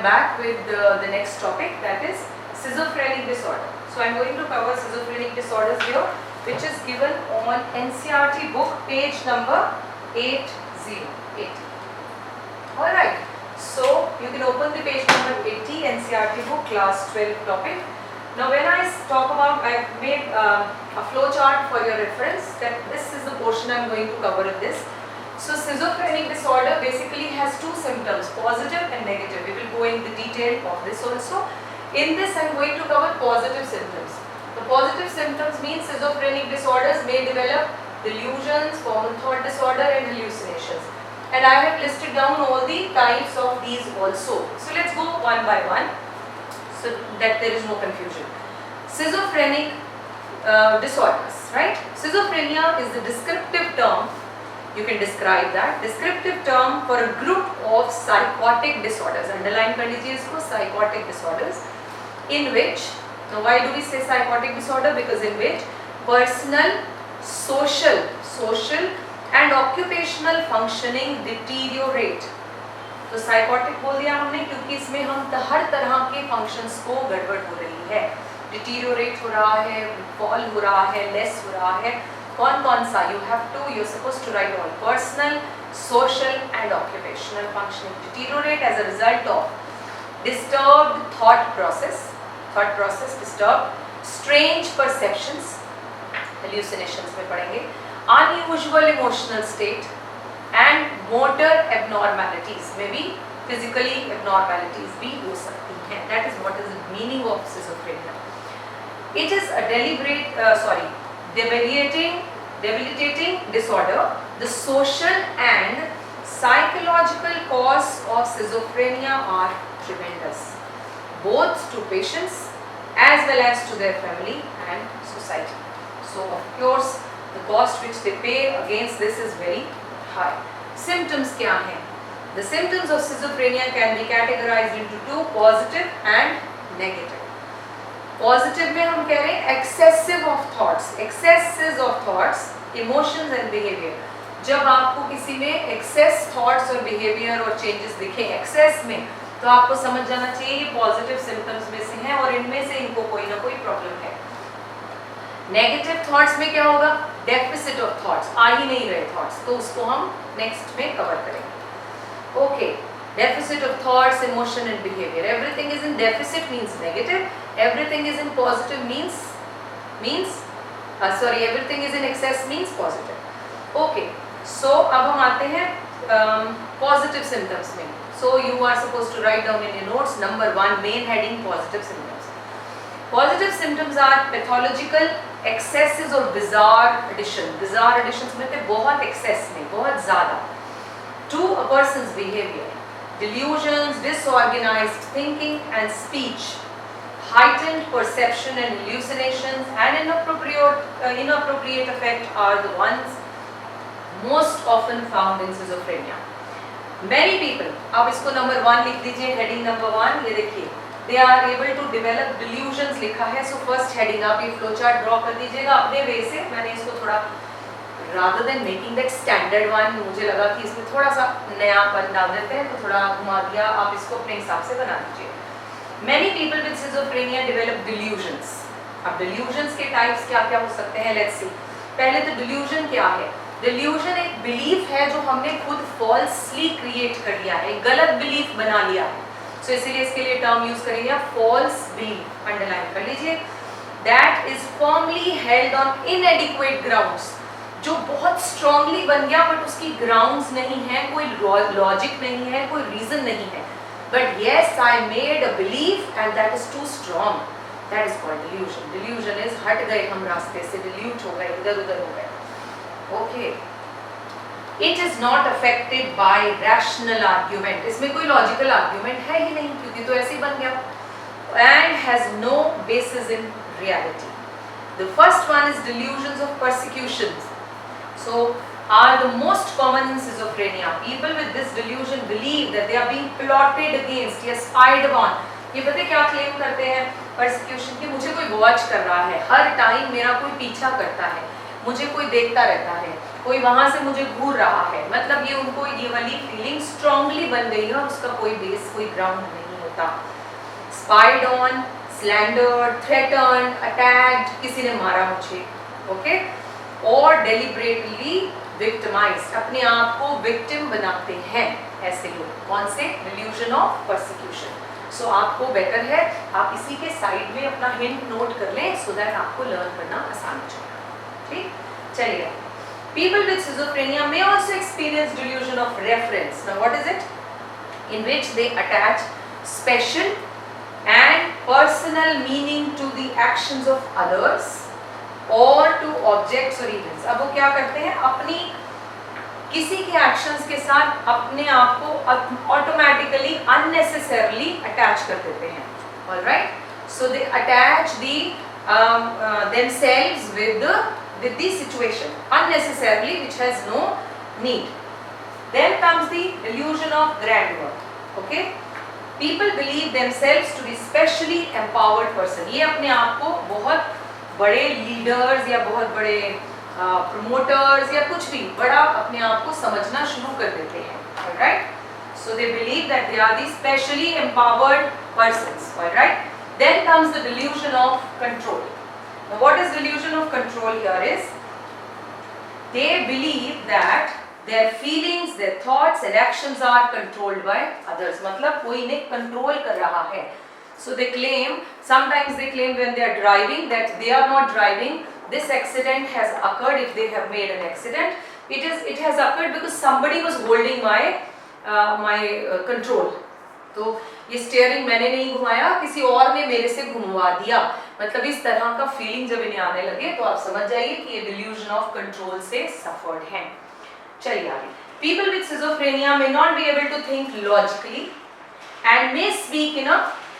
am back with the next topic, that is schizophrenic disorder. So I am going to cover schizophrenic disorders here, which is given on NCERT book page number 80. Alright, so you can open the page number 80, NCERT book, class 12 topic. Now when I talk about, I have made a flow chart for your reference, that this is the portion I am going to cover in this. So schizophrenic disorder basically has two symptoms, positive and negative. We will go in the detail of this also. In this I am going to cover positive symptoms. The positive symptoms mean schizophrenic disorders may develop delusions, common thought disorder and hallucinations. And I have listed down all the types of these also. So let's go one by one so that there is no confusion. Schizophrenic disorders, right? Schizophrenia is the descriptive term. You can describe that descriptive term for a group of psychotic disorders. Underline कर लीजिए इसको, psychotic disorders, in which, now why do we say psychotic disorder? Because in which personal, social and occupational functioning deteriorate. तो psychotic बोल दिया हमने क्योंकि इसमें हम हर तरह के functions को गड़बड़ हो रही है, deteriorate हो रहा है, fall हो रहा है, less हो रहा है. कौन सा? You have to, you're supposed to write all personal, social and occupational functioning deteriorate as a result of disturbed thought process disturbed, strange perceptions, hallucinations में पढ़ेंगे, unusual emotional state and motor abnormalities, maybe physically abnormalities भी हो सकती हैं. That is what is the meaning of schizophrenia. It is a debilitating disorder. The social and psychological cause of schizophrenia are tremendous, both to patients as well as to their family and society. So of course the cost which they pay against this is very high. Symptoms क्या हैं? The symptoms of schizophrenia can be categorized into two, positive and negative. Positive में हम कह रहे हैं excessive of thoughts, axes of thoughts, emotions and behaviour. जब आपको किसी में एक्सेस थॉट्स और बिहेवियर और चेंजेस दिखे एक्सेस में, तो आपको समझ जाना चाहिए ये पॉजिटिव सिम्टम्स में से हैं और इनमें से इनको कोई ना कोई प्रॉब्लम है. नेगेटिव थॉट्स में क्या होगा? डेफिसिट ऑफ थॉट्स, आ ही नहीं रहे थॉट्स, तो उसको हम नेक्स्ट में कवर करेंगे. Okay, deficit of thoughts, emotion and behavior. Everything is in deficit means negative. Everything is in positive everything is in excess means positive. Okay, so अब हम आते हैं positive symptoms में. So you are supposed to write down in your notes number 1 main heading positive symptoms. Positive symptoms are pathological excesses or bizarre addition. Bizarre additions में बहुत excess में, बहुत ज़्यादा to a person's behavior. Delusions, disorganized thinking and speech, heightened perception and hallucinations and inappropriate affect are the ones most often found in schizophrenia. Many people, आप इसको number 1 लिख दीजिए, heading number 1, ये देखिए, they are able to develop delusions लिखा है. So first heading आप ये flow chart draw कर दीजिएगा अपने वे से. मैंने इसको थोड़ा rather than making that standard one, मुझे लगा कि इसमें थोड़ा सा नयापन डाल देते हैं, तो थोड़ा घुमा दिया. आप इसको अपने हिसाब से बना दीजिए. Many people with schizophrenia develop delusions. अब delusions के types क्या क्या हो सकते हैं? Let's see. पहले तो delusion क्या है? Delusion एक belief है जो हमने खुद falsely create कर लिया है, गलत belief बना लिया है. So इसीलिए इसके लिए term use करेंगे false belief. Underline कर लीजिए. That is firmly held on inadequate grounds. जो बहुत स्ट्रांगली बन गया बट उसकी ग्राउंड्स नहीं है, कोई लॉजिक नहीं है, कोई रीजन नहीं है, but yes I made a belief and that is too strong. That is called delusion. Delusion is हट गए हम रास्ते से, डिल्यूट हो गए, इधर उधर हो गए. Okay, it is not affected by rational argument. इसमें कोई लॉजिकल आर्ग्यूमेंट है ही नहीं क्योंकि तो ऐसे ही बन गया. And has no basis in reality. The first one is delusions of persecutions. So are the most common in schizophrenia. People with this delusion believe that they are being plotted against या spied upon. ये पता क्या claim करते हैं persecution की? मुझे कोई watch कर रहा है, हर time मेरा कोई पीछा करता है, मुझे कोई देखता रहता है, कोई वहाँ से मुझे घूर रहा है. मतलब ये उनको ये वाली फीलिंग strongly बन गई है और उसका कोई बेस, कोई ग्राउंड नहीं होता. Spied on, slandered, threatened, attacked, किसी ने मारा मुझे, okay? और deliberately victimized, अपने आप को victim बनाते हैं ऐसे लोग. कौन से? Delusion of persecution. So आपको better है आप इसी के साइड में अपना हिंट नोट कर लें so that आपको लर्न करना आसान हो जाएगा. ठीक, चलिए. People with schizophrenia may also experience delusion of reference. Now what is it? In which they attach special and personal meaning to the actions of others or to objects or events. अब वो क्या करते हैं? अपनी किसी के actions के साथ अपने आप को ऑटोमेटिकली अननेसेसरली अटैच कर देते हैं. Alright, so they attach themselves with the situation unnecessarily, which has no need. Then comes the delusion of grandeur. Okay, people believe themselves to be specially empowered person. ये अपने आप को बहुत बड़े leaders या बहुत बड़े promoters या कुछ भी बड़ा अपने आप को समझना शुरू कर देते हैं. Alright, so they believe that they are the specially empowered persons. Alright, then comes the delusion of control. Now what is delusion of control here is they believe that their feelings, their thoughts and actions are controlled by others. मतलब कोई इन्हें control कर रहा है. So they claim, sometimes they claim when they are driving that they are not driving. This accident has occurred. If they have made an accident, it has occurred because somebody was holding my control. तो ये steering मैंने नहीं घुमाया, किसी और ने मेरे से घुमवा दिया. मतलब इस तरह का फीलिंग जब इन्हें आने लगे तो आप समझ जाइए कि ये delusion of control से suffered हैं. चलिए आगे. People with schizophrenia may not be able to think logically and may speak in a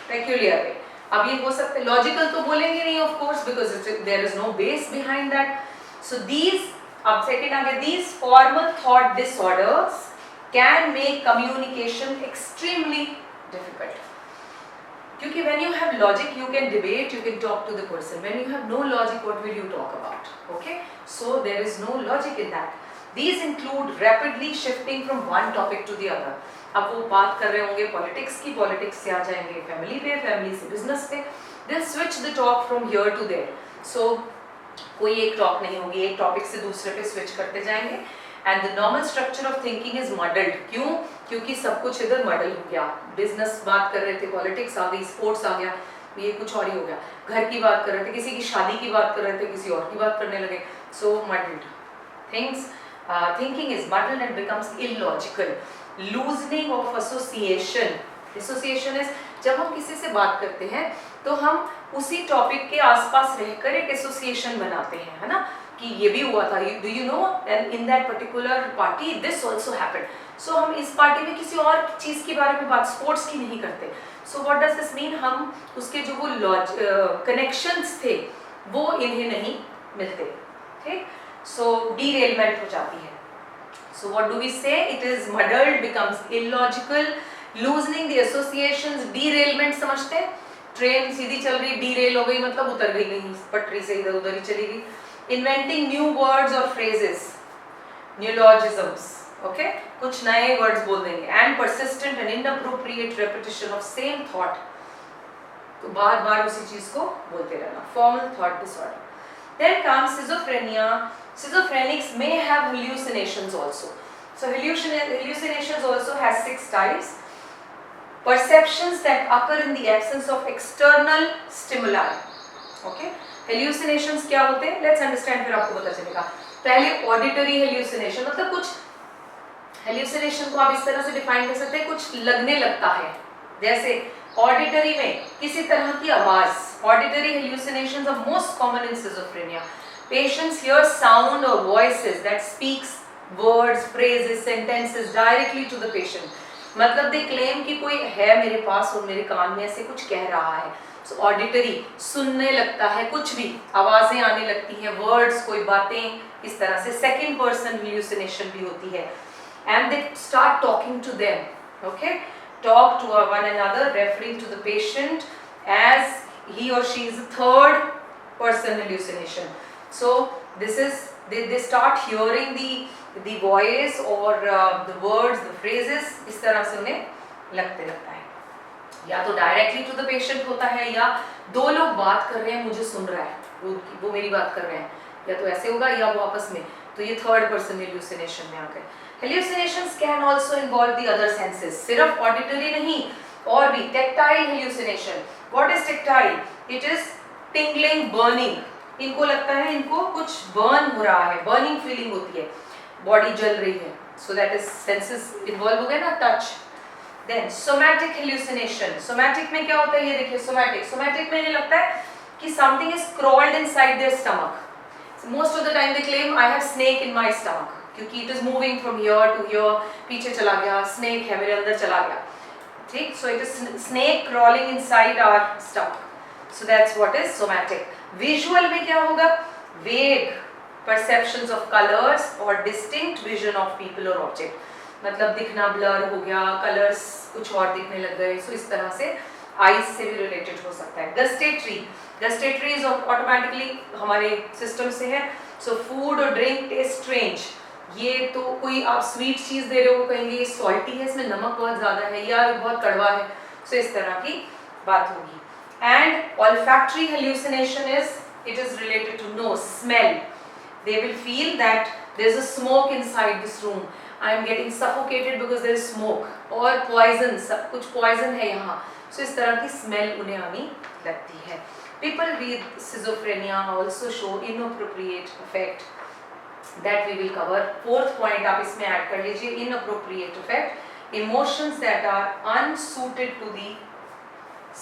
peculiar way. अब ये हो सकते लॉजिकल तो बोलेंगे नहीं of course because there is no base behind that. So these, अब सेकंड आगे, these formal thought disorders can make communication extremely difficult. क्योंकि when you have logic you can debate, you can talk to the person. When you have no logic what will you talk about? Okay, so there is no logic in that. These include rapidly shifting from one topic to the other. अब वो बात कर रहे होंगे politics की, politics से आ जाएंगे family पे, फैमिली से बिजनेस पे. They'll switch the talk from here to there. So कोई एक टॉक नहीं होगी, एक टॉपिक से दूसरे पे स्विच करते जाएंगे. And the normal structure of thinking is muddled. क्यों? क्योंकि सब कुछ इधर मडल हो गया. बिजनेस बात कर रहे थे, पॉलिटिक्स आ गई, स्पोर्ट्स आ गया, ये कुछ और ही हो गया. घर की बात कर रहे थे, किसी की शादी की बात कर रहे थे, किसी और की बात करने लगे. So muddled things. Thinking is muddled and becomes illogical. Loosening of association. Association is जब हम किसी से बात करते हैं तो हम उसी टॉपिक के आसपास रहकर एक एसोसिएशन बनाते हैं, है ना, कि ये भी हुआ था, do you know in that particular party this also happened. So हम इस पार्टी में किसी और चीज़ के बारे में बात, स्पोर्ट्स की नहीं करते. So what does this mean? हम उसके जो वो कनेक्शंस थे वो इन्हें नहीं मिलते. ठीक, so derailment हो जाती है. So what do we say? It is muddled, becomes illogical, loosening the associations. Derailment समझते हैं? ट्रेन सीधी चल रही, derail हो गई मतलब उतर गई कहीं पटरी से, इधर उधर ही चली गई. Inventing new words or phrases, neologisms. Okay, कुछ नए words बोल देंगे. And persistent and inappropriate repetition of same thought. तो बार बार उसी चीज को बोलते रहना. Formal thought disorder. Then comes schizophrenia. Schizophrenics may have hallucinations also. So hallucinations also has 6 types. Perceptions that occur in the absence of external stimuli. Okay? Hallucinations क्या होते हैं? Let's understand, फिर आपको पता चलेगा. पहले auditory hallucination, मतलब कुछ hallucination को आप इस तरह से define कर सकते हैं, कुछ लगने लगता है. जैसे auditory में किसी तरह की आवाज. Auditory hallucinations are most common in schizophrenia. Patients hear sound or voices that speaks words, phrases, sentences directly to the patient. मतलब they claim कि कोई है मेरे पास और मेरे कान में ऐसे कुछ कह रहा है. So auditory, सुनने लगता है, कुछ भी आवाजें आने लगती हैं, words, कोई बातें इस तरह से. Second person hallucination भी होती है. And they start talking to them. Okay, talk to one another, referring to the patient as he or she is a third person hallucination. So this is they start hearing the voice or the words, the phrases, इस तरह से उन्हें लगता है. या तो directly to the patient होता है, या दो लोग बात कर रहे हैं, मुझे सुन रहा है, वो मेरी बात कर रहे हैं, या तो ऐसे होगा या वो आपस में, तो ये थर्ड पर्सन हेल्यूसिनेशन में आ गए। Hallucinations can also involve the other senses, सिर्फ ऑडिटरी नहीं, और भी tactile hallucination. What is tactile? It is tingling, burning, इनको लगता है इनको कुछ बर्न हो रहा है, बर्निंग फीलिंग होती है, बॉडी जल रही है, so that is senses involve हो गए ना, touch. Then somatic hallucination, somatic में क्या होता है, ये देखिए सोमैटिक में इन्हें लगता है कि something is crawled inside there stomach. Most of the time they claim I have snake in my stomach, क्योंकि it is moving from here to here, पीछे चला गया, स्नेक है मेरे अंदर चला गया, ठीक। So it is snake crawling inside our stomach, so that's what is somatic. Visual में क्या होगा? वेग परसेप्शंस ऑफ कलर्स और डिस्टिंक्ट विजन ऑफ पीपल और ऑब्जेक्ट, मतलब दिखना ब्लर हो गया, कलर्स कुछ और दिखने लग गए, सो इस तरह से आईज से भी रिलेटेड हो सकता है। गस्टेटरी इज ऑटोमेटिकली हमारे सिस्टम से है, सो फूड और ड्रिंक टेस्ट स्ट्रेंज, ये तो कोई आप स्वीट चीज दे रहे हो, कहेंगे ये सॉल्टी है, इसमें नमक बहुत ज्यादा है, या बहुत कड़वा है, सो इस तरह की बात होगी। And olfactory hallucination is, it is related to nose, smell. They will feel that there is a smoke inside this room, I am getting suffocated because there is smoke, और poison, सब कुछ poison है यहाँ, so इस तरह की smell उन्हें आनी लगती है। People with schizophrenia also show inappropriate affect, that we will cover। fourth point आप इसमें add कर लीजिए, inappropriate affect, emotions that are unsuited to the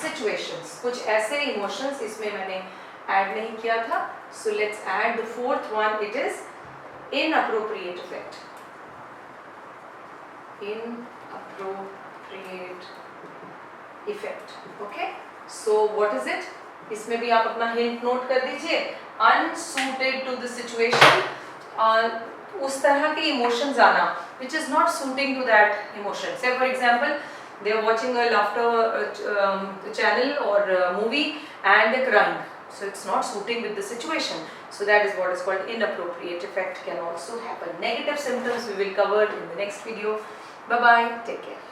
situations। कुछ ऐसे emotions इसमें मैंने add नहीं किया था, so let's add the fourth one, it is inappropriate effect। inappropriate effect, okay, so what is it? इसमें भी आप अपना hint note कर दीजिए, unsuited to the situation, उस तरह के emotions आना which is not suiting to that emotion। say for example they are watching a laughter channel or movie and they're crying, so it's not suiting with the situation, so that is what is called inappropriate effect, can also happen। Negative symptoms we will cover in the next video। Bye bye, take care।